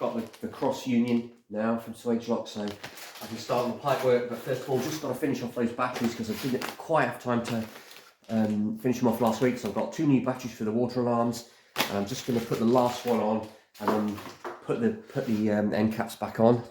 got the cross union now from Swage Lock, so I can start on the pipe work. But first of all, just got to finish off those batteries because I didn't quite have time to finish them off last week. So I've got 2 new batteries for the water alarms, and I'm just going to put the last one on and then put the end caps back on.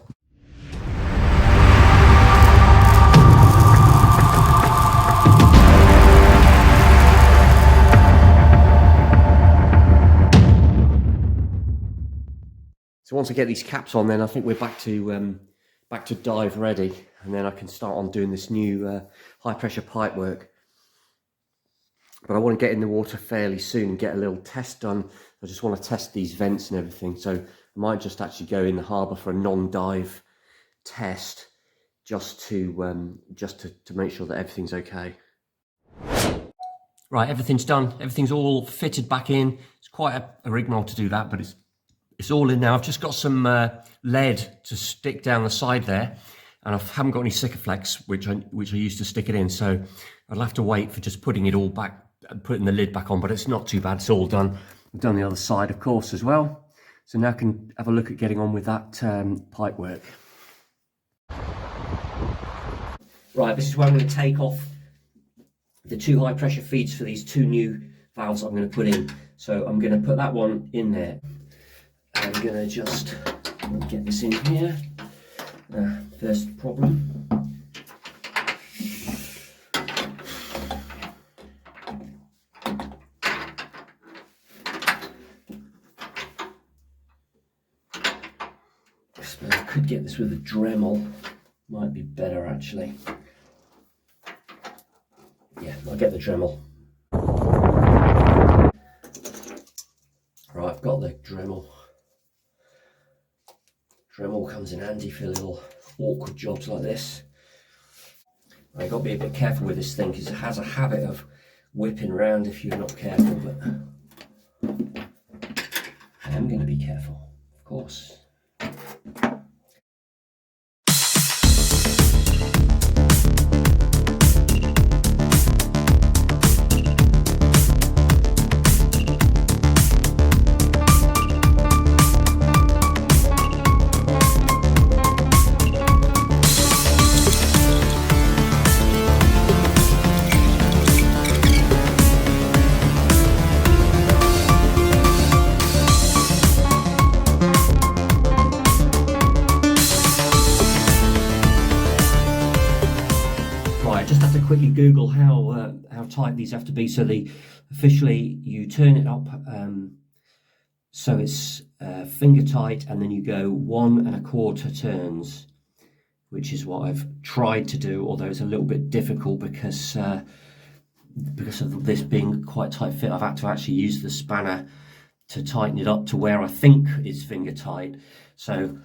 So once I get these caps on, then I think we're back to dive ready, and then I can start on doing this new high pressure pipe work. But I want to get in the water fairly soon and get a little test done. I just want to test these vents and everything. So I might just actually go in the harbour for a non-dive test, just to make sure that everything's okay. Right, everything's done. Everything's all fitted back in. It's quite a rigmarole to do that, but it's all in now. I've just got some lead to stick down the side there, and I haven't got any Sikaflex, which I used to stick it in. So I'll have to wait for just putting it all back, putting the lid back on. But it's not too bad. It's all done. I've done the other side, of course, as well. So now I can have a look at getting on with that pipe work. Right, this is where I'm going to take off the 2 high pressure feeds for these 2 new valves I'm going to put in. So I'm going to put that one in there. I'm going to just get this in here. First problem. I suppose I could get this with a Dremel. Might be better actually. Yeah, I'll get the Dremel. Right, I've got the Dremel. Dremel comes in handy for little awkward jobs like this. I've got to be a bit careful with this thing because it has a habit of whipping around if you're not careful, but I am going to be careful, of course. Just have to quickly Google how tight these have to be. So officially you turn it up so it's finger tight, and then you go 1 1/4 turns, which is what I've tried to do, although it's a little bit difficult because of this being quite tight fit. I've had to actually use the spanner to tighten it up to where I think it's finger tight. So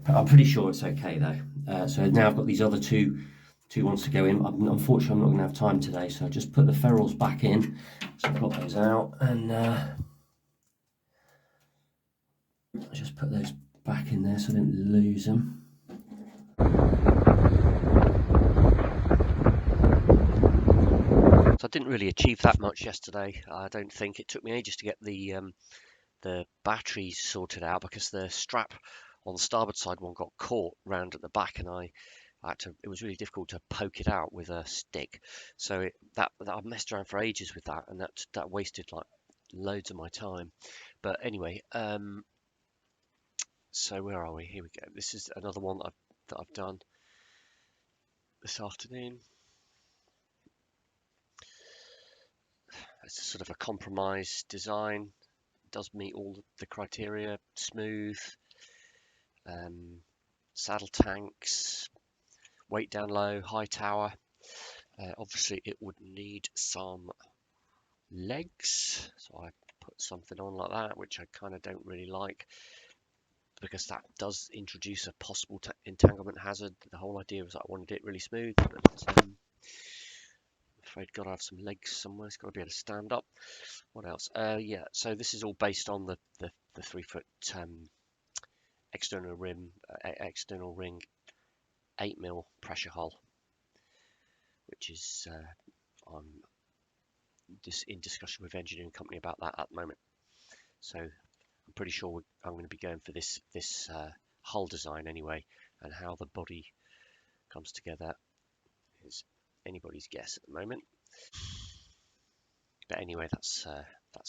I'm pretty sure it's okay though. So now I've got these other two ones to go in. Unfortunately, I'm not going to have time today, so I just put the ferrules back in. So I've got those out, and I just put those back in there so I didn't lose them. So I didn't really achieve that much yesterday. I don't think. It took me ages to get the batteries sorted out because the strap on the starboard side one got caught round at the back, and it was really difficult to poke it out with a stick. So I messed around for ages with that, and that wasted like loads of my time. But anyway, so where are we? Here we go. This is another one that I've done this afternoon. It's sort of a compromise design. It does meet all the criteria. Smooth, saddle tanks, weight down low, high tower. Obviously it would need some legs, so I put something on like that, which I kind of don't really like because that does introduce a possible entanglement hazard. The whole idea was that I wanted it really smooth, but I'm afraid got to have some legs somewhere. It's got to be able to stand up. What else? Yeah, so this is all based on the 3-foot external ring 8mm pressure hull, which is I'm in discussion with engineering company about that at the moment. So I'm pretty sure I'm going to be going for this hull design anyway, and how the body comes together is anybody's guess at the moment. But anyway, that's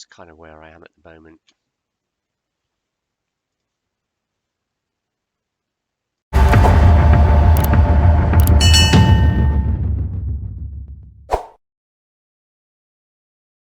kind of where I am at the moment.